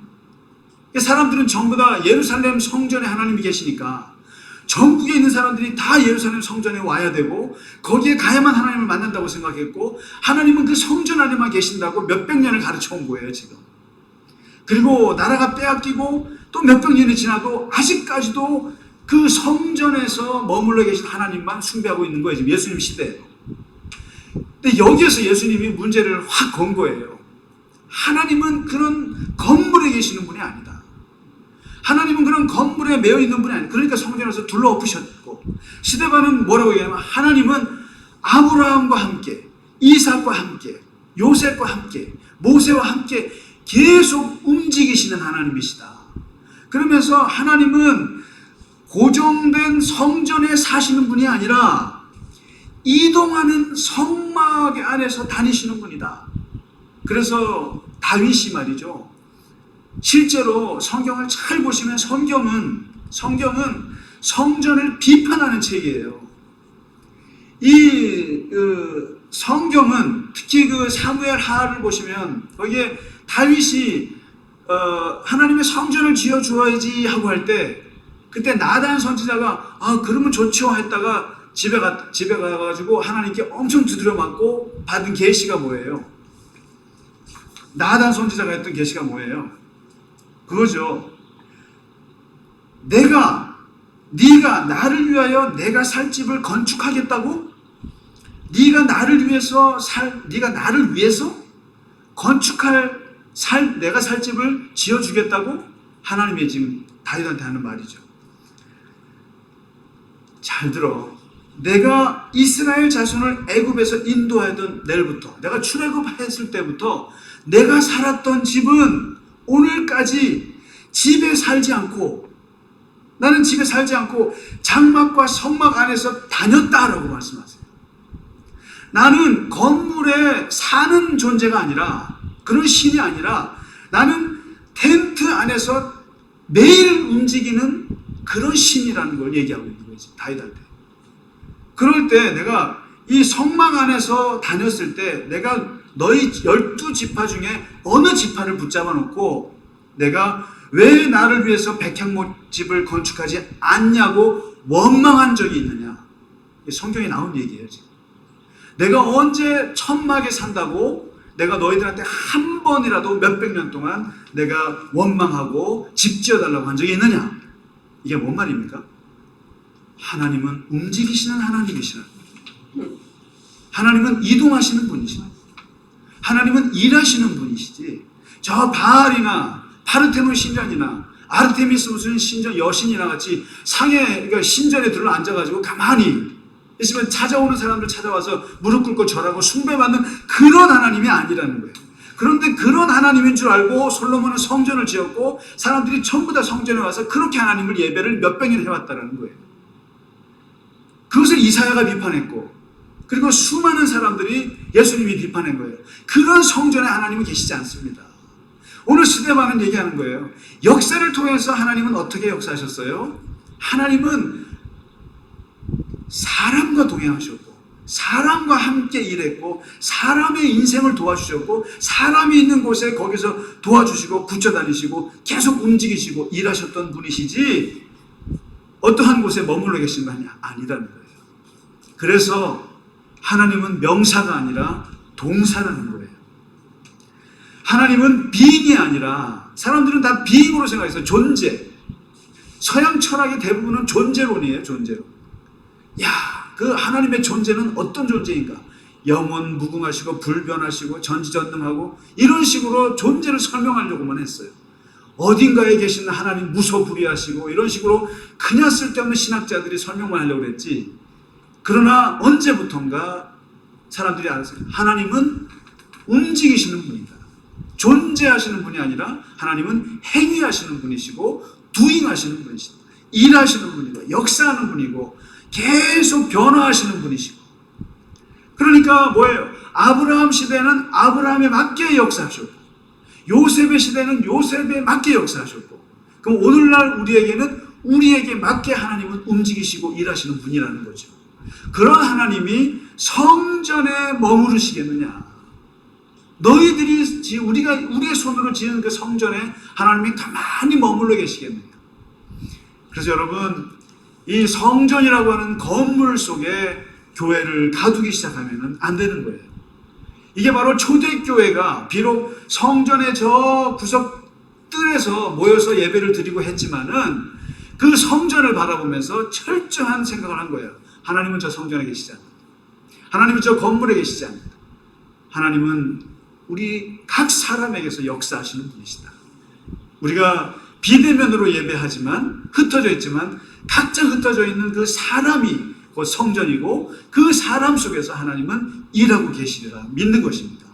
사람들은 전부 다 예루살렘 성전에 하나님이 계시니까 전국에 있는 사람들이 다 예루살렘 성전에 와야 되고 거기에 가야만 하나님을 만난다고 생각했고, 하나님은 그 성전 안에만 계신다고 몇백 년을 가르쳐 온 거예요 지금. 그리고 나라가 빼앗기고 또 몇백 년이 지나도 아직까지도 그 성전에서 머물러 계신 하나님만 숭배하고 있는 거예요 지금 예수님 시대에도. 근데 여기에서 예수님이 문제를 확 건 거예요. 하나님은 그런 건물에 계시는 분이 아니다. 하나님은 그런 건물에 매여 있는 분이 아니다. 그러니까 성전에서 둘러엎으셨고, 스데반은 뭐라고 얘기하냐면 하나님은 아브라함과 함께, 이삭과 함께, 요셉과 함께, 모세와 함께 계속 움직이시는 하나님이시다. 그러면서 하나님은 고정된 성전에 사시는 분이 아니라 이동하는 성막 안에서 다니시는 분이다. 그래서 다윗이 말이죠. 실제로 성경을 잘 보시면 성경은 성전을 비판하는 책이에요. 성경은 특히 사무엘 하를 보시면 거기에 다윗이 하나님의 성전을 지어 주어야지 하고 할 때 그때 나단 선지자가 그러면 좋죠 했다가 집에 가가지고 하나님께 엄청 두드려 맞고 받은 계시가 뭐예요? 나단 선지자가 했던 계시가 뭐예요? 그거죠. 네가 나를 위하여 내가 살 집을 건축하겠다고? 네가 나를 위해서 내가 살 집을 지어주겠다고? 하나님이 지금 다윗한테 하는 말이죠. 잘 들어. 내가 이스라엘 자손을 애굽에서 인도하던 날부터, 내가 출애굽했을 때부터 내가 살았던 집은 오늘까지 나는 집에 살지 않고 장막과 성막 안에서 다녔다라고 말씀하세요. 나는 건물에 사는 존재가 아니라, 그런 신이 아니라, 나는 텐트 안에서 매일 움직이는 그런 신이라는 걸 얘기하고 있는 거지, 다윗한테. 그럴 때 내가 이 성막 안에서 다녔을 때 내가 너희 12지파 중에 어느 지파를 붙잡아 놓고 내가 왜 나를 위해서 백향목집을 건축하지 않냐고 원망한 적이 있느냐. 성경에 나온 얘기예요, 지금. 내가 언제 천막에 산다고 내가 너희들한테 한 번이라도 몇백 년 동안 내가 원망하고 집 지어달라고 한 적이 있느냐. 이게 뭔 말입니까? 하나님은 움직이시는 하나님이시라. 하나님은 이동하시는 분이시라. 하나님은 일하시는 분이시지. 저 바알이나 파르테논 신전이나 아르테미스 무슨 신전 여신이나 같이 그러니까 신전에 들러 앉아가지고 가만히 있으면 찾아오는 사람들 찾아와서 무릎 꿇고 절하고 숭배받는 그런 하나님이 아니라는 거예요. 그런데 그런 하나님인 줄 알고 솔로몬은 성전을 지었고 사람들이 전부 다 성전에 와서 그렇게 하나님을 예배를 몇백 년 해왔다는 거예요. 그것을 이사야가 비판했고, 그리고 수많은 사람들이 예수님이 비판한 거예요. 그런 성전에 하나님은 계시지 않습니다. 오늘 스데반은 얘기하는 거예요. 역사를 통해서 하나님은 어떻게 역사하셨어요? 하나님은 사람과 동행하셨고, 사람과 함께 일했고, 사람의 인생을 도와주셨고, 사람이 있는 곳에 거기서 도와주시고 붙여다니시고 계속 움직이시고 일하셨던 분이시지 어떠한 곳에 머물러 계신 분이 아니라는 거예요. 그래서 하나님은 명사가 아니라 동사라는 거예요. 하나님은 being이 아니라, 사람들은 다 being으로 생각해서 존재. 서양 철학의 대부분은 존재론이에요, 존재론. 그 하나님의 존재는 어떤 존재인가? 영원 무궁하시고 불변하시고 전지전능하고 이런 식으로 존재를 설명하려고만 했어요. 어딘가에 계신 하나님 무소불위하시고 이런 식으로 그냥 쓸데없는 신학자들이 설명만 하려고 했지. 그러나 언제부턴가 사람들이 알았어요. 하나님은 움직이시는 분이다. 존재하시는 분이 아니라 하나님은 행위하시는 분이시고 doing하시는 분이시다. 일하시는 분이고 역사하는 분이고 계속 변화하시는 분이시고. 그러니까 뭐예요? 아브라함 시대는 아브라함에 맞게 역사하셨고, 요셉의 시대는 요셉에 맞게 역사하셨고, 그럼 오늘날 우리에게는 우리에게 맞게 하나님은 움직이시고 일하시는 분이라는 거죠. 그런 하나님이 성전에 머무르시겠느냐? 너희들이 우리의 손으로 지은 그 성전에 하나님이 가만히 머물러 계시겠느냐? 그래서 여러분, 이 성전이라고 하는 건물 속에 교회를 가두기 시작하면 안 되는 거예요. 이게 바로 초대교회가 비록 성전의 저 구석들에서 모여서 예배를 드리고 했지만은 그 성전을 바라보면서 철저한 생각을 한 거예요. 하나님은 저 성전에 계시지 않는다. 하나님은 저 건물에 계시지 않는다. 하나님은 우리 각 사람에게서 역사하시는 분이시다. 우리가 비대면으로 예배하지만 흩어져 있지만 각자 흩어져 있는 그 사람이 곧 성전이고 그 사람 속에서 하나님은 일하고 계시리라 믿는 것입니다.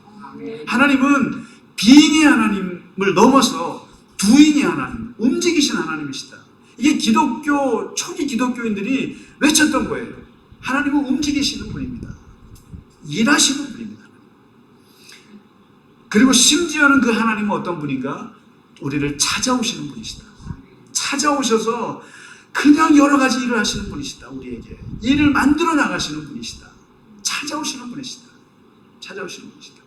하나님은 being의 하나님을 넘어서 doing의 하나님, 움직이신 하나님이시다. 이게 초기 기독교인들이 외쳤던 거예요. 하나님은 움직이시는 분입니다. 일하시는 분입니다. 그리고 심지어는 그 하나님은 어떤 분인가? 우리를 찾아오시는 분이시다. 찾아오셔서 그냥 여러 가지 일을 하시는 분이시다. 우리에게 일을 만들어 나가시는 분이시다. 찾아오시는 분이시다. 찾아오시는 분이시다.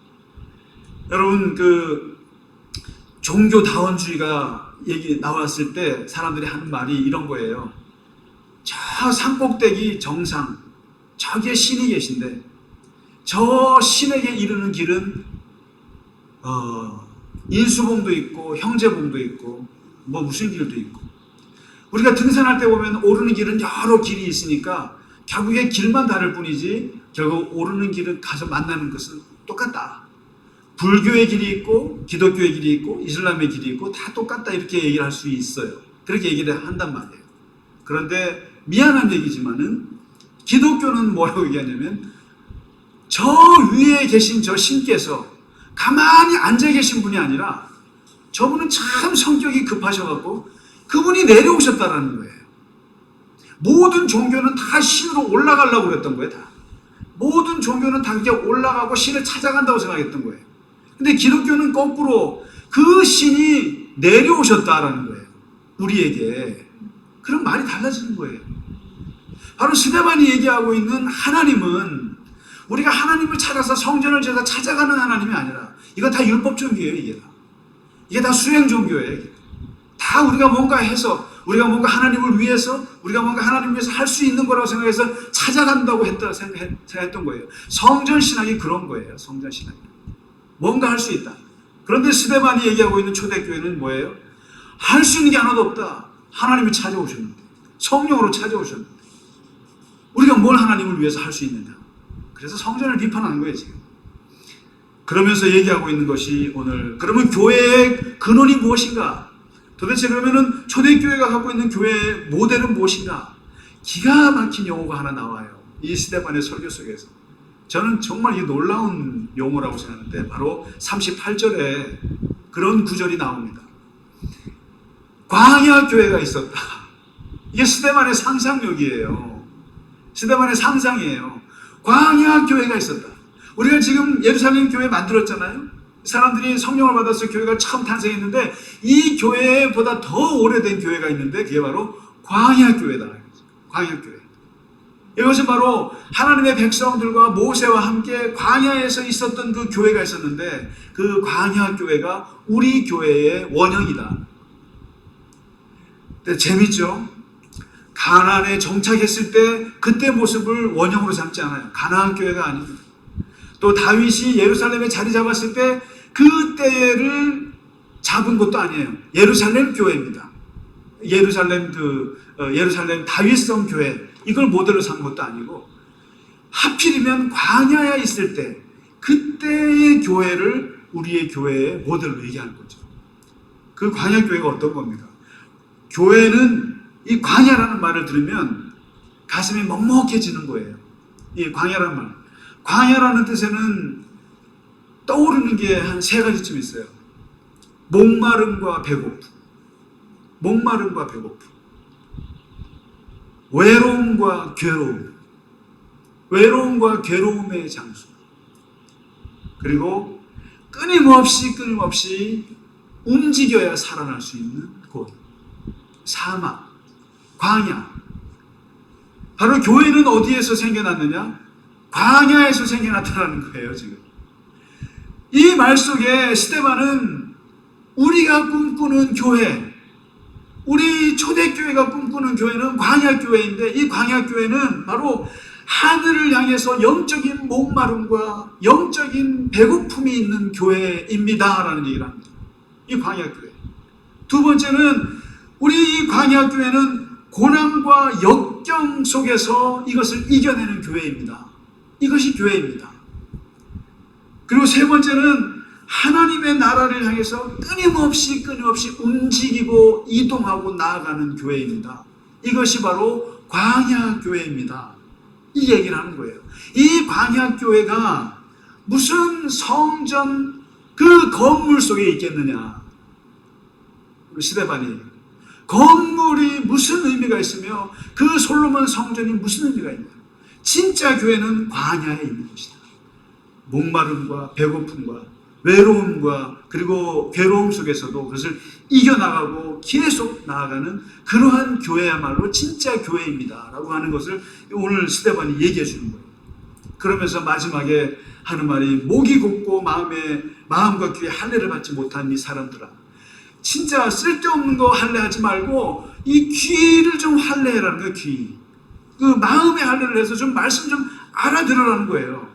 여러분, 그 종교다원주의가 얘기 나왔을 때 사람들이 하는 말이 이런 거예요. 저 산꼭대기 정상, 저기에 신이 계신데 저 신에게 이르는 길은 인수봉도 있고 형제봉도 있고 뭐 무슨 길도 있고, 우리가 등산할 때 보면 오르는 길은 여러 길이 있으니까 결국에 길만 다를 뿐이지 결국 오르는 길은 가서 만나는 것은 똑같다. 불교의 길이 있고 기독교의 길이 있고 이슬람의 길이 있고 다 똑같다, 이렇게 얘기를 할 수 있어요. 그렇게 얘기를 한단 말이에요. 그런데 미안한 얘기지만은 기독교는 뭐라고 얘기하냐면 저 위에 계신 저 신께서 가만히 앉아 계신 분이 아니라 저분은 참 성격이 급하셔갖고 그분이 내려오셨다라는 거예요. 모든 종교는 다 신으로 올라가려고 그랬던 거예요. 다. 모든 종교는 다 이렇게 올라가고 신을 찾아간다고 생각했던 거예요. 근데 기독교는 거꾸로 그 신이 내려오셨다라는 거예요. 우리에게. 그럼 말이 달라지는 거예요. 바로 스데반이 얘기하고 있는 하나님은 우리가 하나님을 찾아서 성전을 지어서 찾아가는 하나님이 아니라 이거 다 율법 종교예요. 이게 다 수행 종교예요. 다 우리가 뭔가 해서, 우리가 뭔가 하나님을 위해서, 우리가 뭔가 하나님을 위해서 할 수 있는 거라고 생각해서 찾아간다고 생각했던 거예요. 성전 신학이 그런 거예요. 성전 신학이 뭔가 할 수 있다. 그런데 스데반이 얘기하고 있는 초대교회는 뭐예요? 할 수 있는 게 하나도 없다. 하나님이 찾아오셨는데, 성령으로 찾아오셨는데 우리가 뭘 하나님을 위해서 할 수 있느냐. 그래서 성전을 비판하는 거예요 지금. 그러면서 얘기하고 있는 것이 오늘, 그러면 교회의 근원이 무엇인가? 도대체 그러면은 초대교회가 갖고 있는 교회의 모델은 무엇인가? 기가 막힌 용어가 하나 나와요. 이 스데반의 설교 속에서. 저는 정말 이 놀라운 용어라고 생각하는데 바로 38절에 그런 구절이 나옵니다. 광야 교회가 있었다. 이게 스데반의 상상력이에요. 스데반의 상상이에요. 광야 교회가 있었다. 우리가 지금 예루살렘 교회 만들었잖아요. 사람들이 성령을 받아서 교회가 처음 탄생했는데 이 교회보다 더 오래된 교회가 있는데 그게 바로 광야 교회다. 광야 교회. 이것은 바로 하나님의 백성들과 모세와 함께 광야에서 있었던 그 교회가 있었는데 그 광야 교회가 우리 교회의 원형이다. 근데 재밌죠? 가나안에 정착했을 때 그때 모습을 원형으로 삼지 않아요. 가나안 교회가 아닙니다. 또 다윗이 예루살렘에 자리 잡았을 때 그때를 잡은 것도 아니에요. 예루살렘 교회입니다. 예루살렘 다윗성 교회, 이걸 모델로 삼은 것도 아니고 하필이면 광야에 있을 때 그때의 교회를 우리의 교회의 모델로 얘기하는 거죠. 그 광야 교회가 어떤 겁니까? 교회는 이 광야라는 말을 들으면 가슴이 먹먹해지는 거예요. 이 광야라는 말. 광야라는 뜻에는 떠오르는 게 한 세 가지쯤 있어요. 목마름과 배고픔, 목마름과 배고픔, 외로움과 괴로움, 외로움과 괴로움의 장소, 그리고 끊임없이 움직여야 살아날 수 있는 곳, 사막, 광야. 바로 교회는 어디에서 생겨났느냐? 광야에서 생겨났다는 거예요 지금. 이 말 속에 스데반은 우리가 꿈꾸는 교회, 우리 초대교회가 꿈꾸는 교회는 광야교회인데 이 광야교회는 바로 하늘을 향해서 영적인 목마름과 영적인 배고픔이 있는 교회입니다 라는 얘기를 합니다. 이 광야교회. 두 번째는 우리 이 광야교회는 고난과 역경 속에서 이것을 이겨내는 교회입니다. 이것이 교회입니다. 그리고 세 번째는 하나님의 나라를 향해서 끊임없이 움직이고 이동하고 나아가는 교회입니다. 이것이 바로 광야교회입니다. 이 얘기를 하는 거예요. 이 광야교회가 무슨 성전 그 건물 속에 있겠느냐. 우리 스데반이 건물이 무슨 의미가 있으며 그 솔로몬 성전이 무슨 의미가 있냐. 진짜 교회는 광야에 있는 것이다. 목마름과 배고픔과 외로움과 그리고 괴로움 속에서도 그것을 이겨나가고 계속 나아가는 그러한 교회야말로 진짜 교회입니다 라고 하는 것을 오늘 스데반이 얘기해 주는 거예요. 그러면서 마지막에 하는 말이 목이 곧고 마음과 귀에 할례를 받지 못한 이 사람들아, 진짜 쓸데없는 거 할례하지 말고 이 귀를 좀 할례해라는 거예요. 귀. 그 마음의 할례를 해서 좀 말씀 좀 알아들으라는 거예요.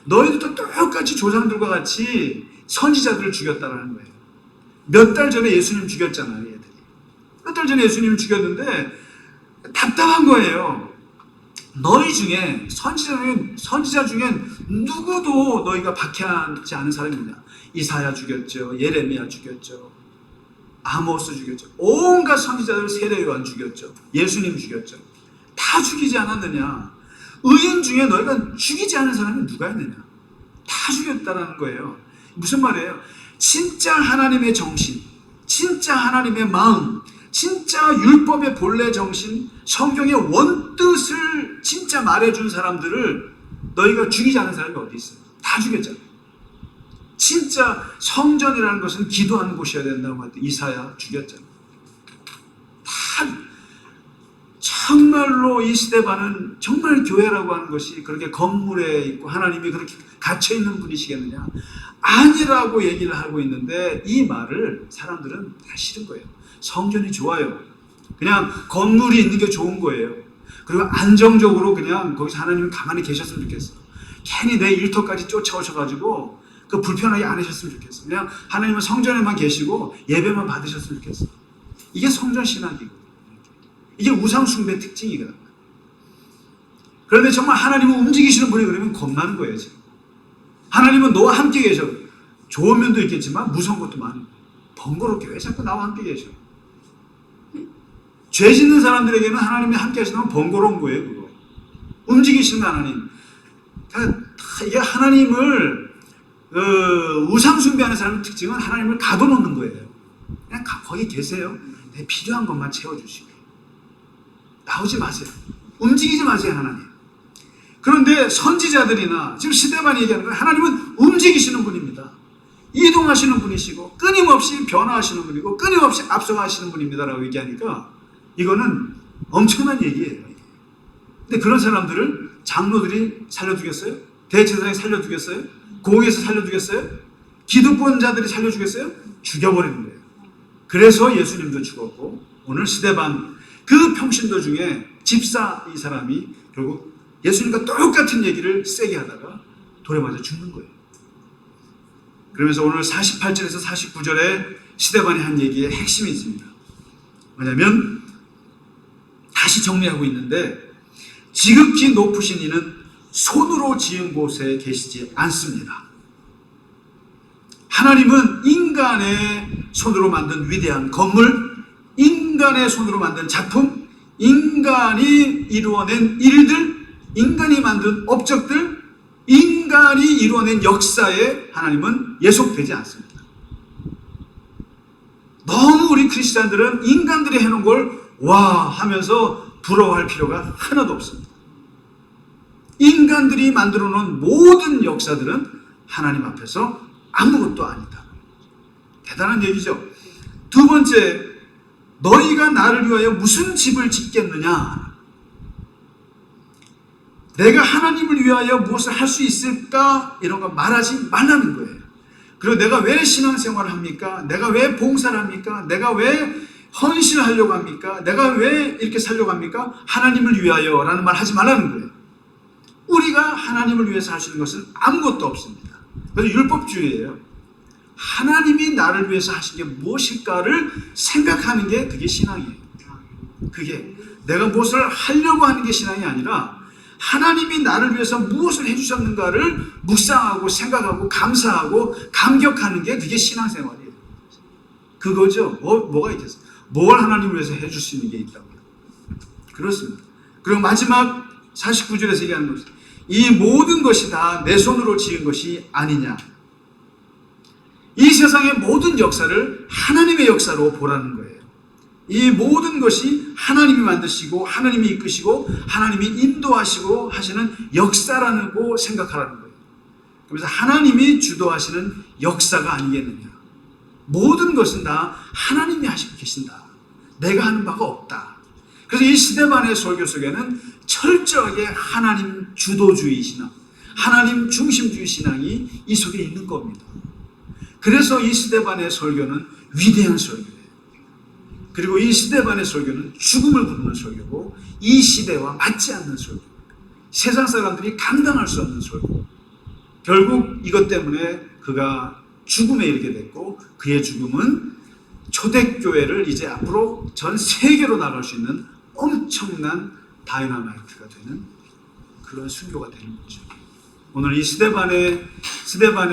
너희들도 똑같이 조상들과 같이 선지자들을 죽였다라는 거예요. 몇 달 전에 예수님 죽였잖아요. 얘들이. 몇 달 전에 예수님 죽였는데 답답한 거예요. 너희 중에 선지자 중에 누구도 너희가 박해하지 않은 사람이 있냐. 이사야 죽였죠. 예레미야 죽였죠. 아모스 죽였죠. 온갖 선지자들 세례 요한 죽였죠. 예수님 죽였죠. 다 죽이지 않았느냐. 의인 중에 너희가 죽이지 않은 사람이 누가 있느냐. 다 죽였다라는 거예요. 무슨 말이에요? 진짜 하나님의 정신, 진짜 하나님의 마음, 진짜 율법의 본래 정신, 성경의 원뜻을 진짜 말해준 사람들을 너희가 죽이지 않은 사람이 어디 있어요? 다 죽였잖아요. 진짜 성전이라는 것은 기도하는 곳이어야 된다고 할 때 이사야 죽였잖아요. 다 정말로 이 스데반은 정말 교회라고 하는 것이 그렇게 건물에 있고 하나님이 그렇게 갇혀있는 분이시겠느냐? 아니라고 얘기를 하고 있는데 이 말을 사람들은 다 싫은 거예요. 성전이 좋아요. 그냥 건물이 있는 게 좋은 거예요. 그리고 안정적으로 그냥 거기서 하나님이 가만히 계셨으면 좋겠어요. 괜히 내 일터까지 쫓아오셔가지고 그 불편하게 안 하셨으면 좋겠어요. 그냥 하나님은 성전에만 계시고 예배만 받으셨으면 좋겠어요. 이게 성전 신학이고 이게 우상 숭배 특징이거든요. 그런데 정말 하나님은 움직이시는 분이 그러면 겁나는 거예요. 지금. 하나님은 너와 함께 계셔. 좋은 면도 있겠지만 무서운 것도 많은 거예요. 번거롭게 왜 자꾸 나와 함께 계셔? 죄 짓는 사람들에게는 하나님이 함께 하시는 건 번거로운 거예요. 그거. 움직이시는 하나님. 이게 하나님을 우상 숭배하는 사람의 특징은 하나님을 가둬놓는 거예요. 그냥 거기 계세요. 내 필요한 것만 채워주시고 나오지 마세요. 움직이지 마세요. 하나님. 그런데 선지자들이나 지금 스데반이 얘기하는 건 하나님은 움직이시는 분입니다. 이동하시는 분이시고 끊임없이 변화하시는 분이고 끊임없이 앞서가시는 분입니다 라고 얘기하니까 이거는 엄청난 얘기예요. 근데 그런 사람들을 장로들이 살려두겠어요? 대제사장이 살려두겠어요? 공회에서 살려두겠어요? 기득권자들이 살려주겠어요? 죽여버리는 거예요. 그래서 예수님도 죽었고 오늘 스데반 그 평신도 중에 집사 이 사람이 결국 예수님과 똑같은 얘기를 세게 하다가 돌에 맞아 죽는 거예요. 그러면서 오늘 48절에서 49절에 스데반이 한 얘기의 핵심이 있습니다. 뭐냐면 다시 정리하고 있는데 지극히 높으신 이는 손으로 지은 곳에 계시지 않습니다. 하나님은 인간의 손으로 만든 위대한 건물, 인간의 손으로 만든 작품, 인간이 이루어낸 일들, 인간이 만든 업적들, 인간이 이루어낸 역사에 하나님은 예속되지 않습니다. 너무 우리 크리스찬들은 인간들이 해놓은 걸 와 하면서 부러워할 필요가 하나도 없습니다. 인간들이 만들어 놓은 모든 역사들은 하나님 앞에서 아무것도 아니다. 대단한 얘기죠. 두 번째, 너희가 나를 위하여 무슨 집을 짓겠느냐? 내가 하나님을 위하여 무엇을 할 수 있을까? 이런 거 말하지 말라는 거예요. 그리고 내가 왜 신앙생활을 합니까? 내가 왜 봉사를 합니까? 내가 왜 헌신을 하려고 합니까? 내가 왜 이렇게 살려고 합니까? 하나님을 위하여 라는 말 하지 말라는 거예요. 우리가 하나님을 위해서 할 수 있는 것은 아무것도 없습니다. 그래서 율법주의예요. 하나님이 나를 위해서 하신 게 무엇일까를 생각하는 게 그게 신앙이에요. 그게 내가 무엇을 하려고 하는 게 신앙이 아니라 하나님이 나를 위해서 무엇을 해주셨는가를 묵상하고 생각하고 감사하고 감격하는 게 그게 신앙생활이에요. 그거죠. 뭐가 있겠어요? 뭘 하나님을 위해서 해줄 수 있는 게 있다고요. 그렇습니다. 그리고 마지막 49절에서 얘기하는 것은 이 모든 것이 다 내 손으로 지은 것이 아니냐. 이 세상의 모든 역사를 하나님의 역사로 보라는 거예요. 이 모든 것이 하나님이 만드시고 하나님이 이끄시고 하나님이 인도하시고 하시는 역사라고 생각하라는 거예요. 그래서 하나님이 주도하시는 역사가 아니겠느냐. 모든 것은 다 하나님이 하시고 계신다. 내가 하는 바가 없다. 그래서 이 스데반의 설교 속에는 철저하게 하나님 주도주의 신앙, 하나님 중심주의 신앙이 이 속에 있는 겁니다. 그래서 이 스데반의 설교는 위대한 설교예요. 그리고 이 스데반의 설교는 죽음을 부르는 설교고 이 시대와 맞지 않는 설교, 세상 사람들이 감당할 수 없는 설교. 결국 이것 때문에 그가 죽음에 이르게 됐고 그의 죽음은 초대교회를 이제 앞으로 전 세계로 나갈 수 있는 엄청난 다이너마이트가 되는 그런 순교가 되는 거죠. 오늘 이 스데반의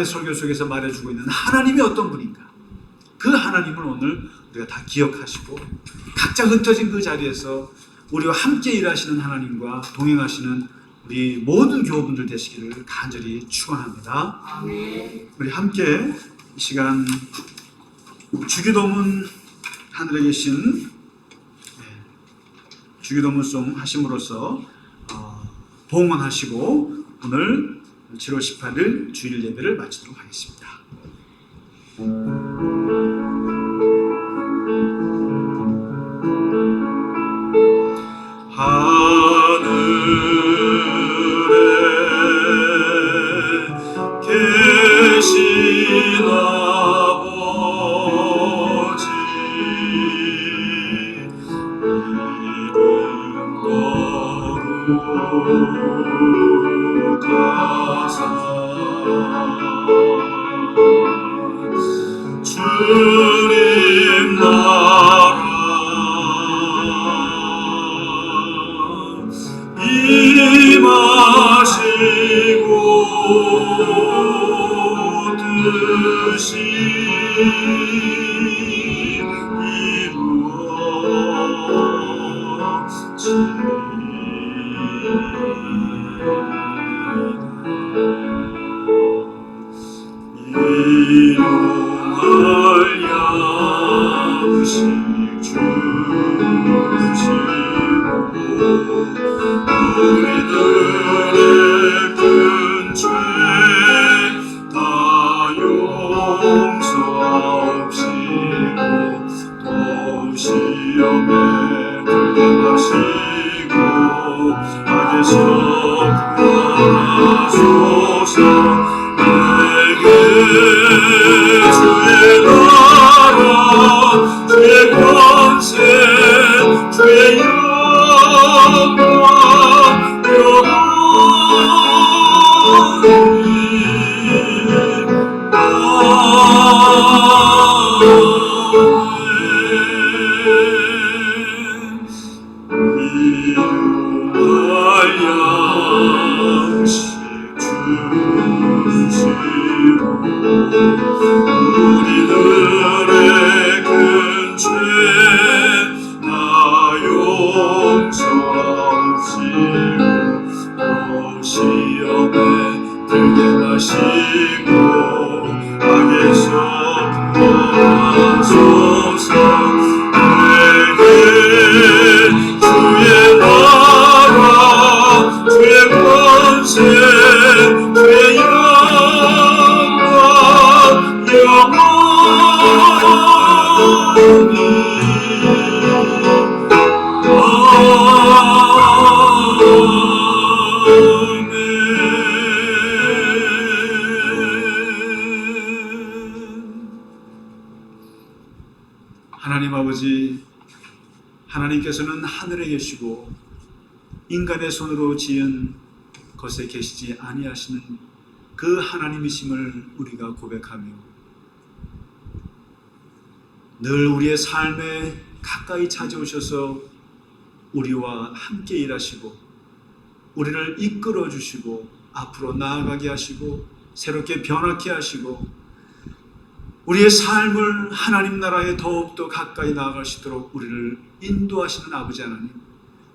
설교 속에서 말해주고 있는 하나님이 어떤 분인가, 그 하나님을 오늘 우리가 다 기억하시고 각자 흩어진 그 자리에서 우리와 함께 일하시는 하나님과 동행하시는 우리 모든 교우분들 되시기를 간절히 축원합니다. 아멘. 우리 함께 이 시간 주기도문 하늘에 계신 주기도문송 하심으로써 봉헌하시고 오늘 7월 18일 주일 예배를 마치도록 하겠습니다. 하늘에 계신 아버지 이름 거룩하사 주님 나라 임하시고 뜻이 일용할 양식 주시고 우리들의 큰 죄 다 용서하시고 또 시험에 들게 하시고 악에서 구원하소서. 내게 주의 나라 주의 권세 주의 영광 일용할 양식 주시고 우리들의 큰 죄 다 용서하시고 또 시험에 들게 하시고 악에서 구원하소서. 내게 주의 나라 주의 권세 주의 영광 영원히 하나님 아버지, 하나님께서는 하늘에 계시고 인간의 손으로 지은 것에 계시지 아니하시는 그 하나님이심을 우리가 고백하며 늘 우리의 삶에 가까이 찾아오셔서 우리와 함께 일하시고 우리를 이끌어 주시고 앞으로 나아가게 하시고 새롭게 변화케 하시고 우리의 삶을 하나님 나라에 더욱더 가까이 나아갈 수 있도록 우리를 인도하시는 아버지 하나님,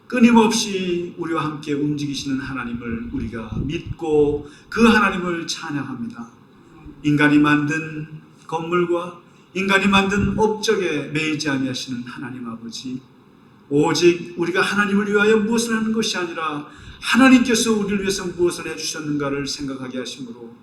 끊임없이 우리와 함께 움직이시는 하나님을 우리가 믿고 그 하나님을 찬양합니다. 인간이 만든 건물과 인간이 만든 업적에 매이지 아니하시는 하나님 아버지, 오직 우리가 하나님을 위하여 무엇을 하는 것이 아니라 하나님께서 우리를 위해서 무엇을 해주셨는가를 생각하게 하심으로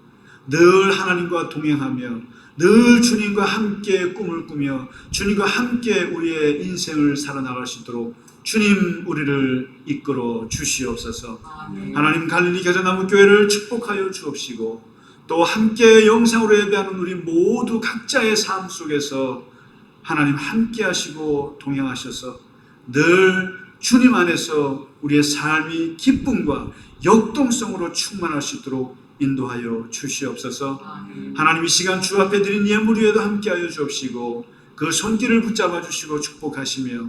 늘 하나님과 동행하며 늘 주님과 함께 꿈을 꾸며 주님과 함께 우리의 인생을 살아나갈 수 있도록 주님 우리를 이끌어 주시옵소서. 아멘. 하나님 갈릴리 겨자나무 교회를 축복하여 주옵시고 또 함께 영상으로 예배하는 우리 모두 각자의 삶 속에서 하나님 함께 하시고 동행하셔서 늘 주님 안에서 우리의 삶이 기쁨과 역동성으로 충만할 수 있도록 인도하여 주시옵소서. 아멘. 하나님 이 시간 주 앞에 드린 예물 위에도 함께하여 주옵시고 그 손길을 붙잡아 주시고 축복하시며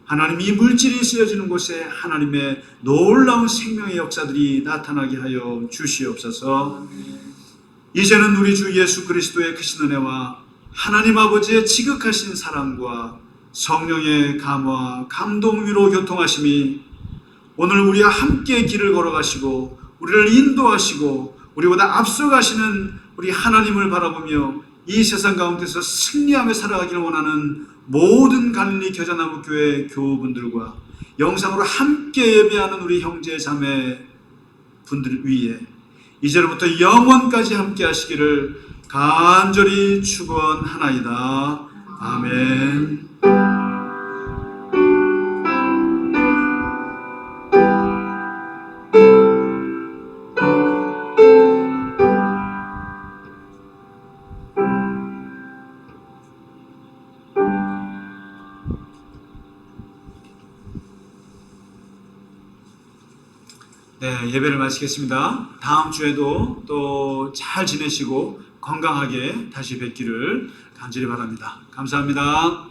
하나님 이 물질이 쓰여지는 곳에 하나님의 놀라운 생명의 역사들이 나타나게 하여 주시옵소서. 이제는 우리 주 예수 그리스도의 크신 은혜와 하나님 아버지의 지극하신 사랑과 성령의 감화, 감동, 위로, 교통하심이 오늘 우리와 함께 길을 걸어가시고 우리를 인도하시고 우리보다 앞서가시는 우리 하나님을 바라보며 이 세상 가운데서 승리하며 살아가기를 원하는 모든 갈릴리 겨자나무 교회 교우분들과 영상으로 함께 예배하는 우리 형제 자매 분들 위에 이제로부터 영원까지 함께 하시기를 간절히 축원하나이다. 아멘. 네, 예배를 마치겠습니다. 다음 주에도 또 잘 지내시고 건강하게 다시 뵙기를 간절히 바랍니다. 감사합니다.